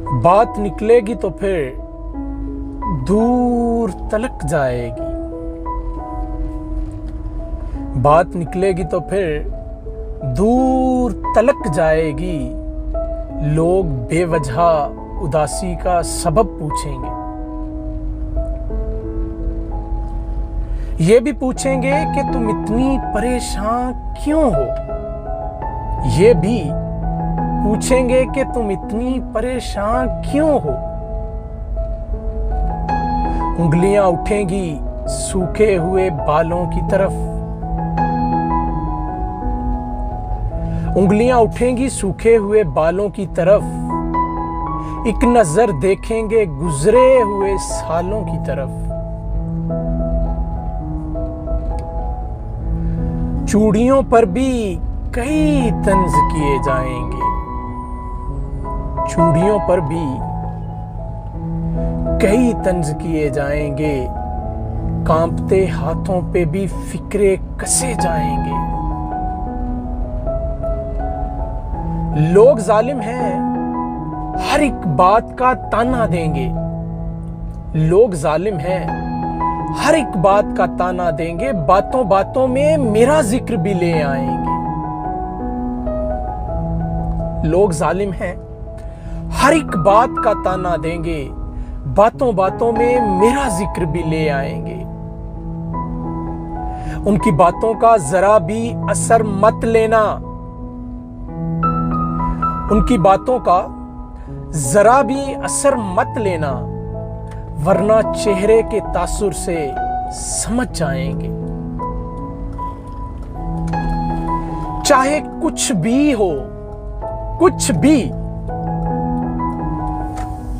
बात निकलेगी तो फिर दूर तलक जाएगी। बात निकलेगी तो फिर दूर तलक जाएगी। लोग बेवजह उदासी का सबब पूछेंगे। ये भी पूछेंगे कि तुम इतनी परेशान क्यों हो। ये भी पूछेंगे कि तुम इतनी परेशान क्यों हो। उंगलियां उठेंगी सूखे हुए बालों की तरफ। उंगलियां उठेंगी सूखे हुए बालों की तरफ। एक नजर देखेंगे गुजरे हुए सालों की तरफ। चूड़ियों पर भी कई तंज किए जाएंगे। चूड़ियों पर भी कई तंज किए जाएंगे। कांपते हाथों पे भी फिक्रे कसे जाएंगे। लोग जालिम हैं, हर एक बात का ताना देंगे। लोग जालिम हैं, हर एक बात का ताना देंगे। बातों बातों में मेरा जिक्र भी ले आएंगे। लोग जालिम हैं, हर एक बात का ताना देंगे। बातों बातों में मेरा जिक्र भी ले आएंगे। उनकी बातों का जरा भी असर मत लेना। उनकी बातों का जरा भी असर मत लेना, वरना चेहरे के तासुर से समझ जाएंगे। चाहे कुछ भी हो, कुछ भी,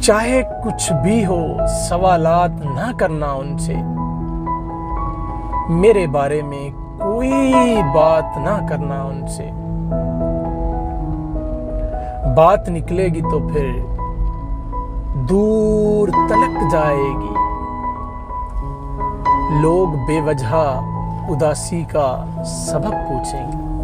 चाहे कुछ भी हो, सवालात ना करना उनसे। मेरे बारे में कोई बात ना करना उनसे। बात निकलेगी तो फिर दूर तलक जाएगी। लोग बेवजह उदासी का सबब पूछेंगे।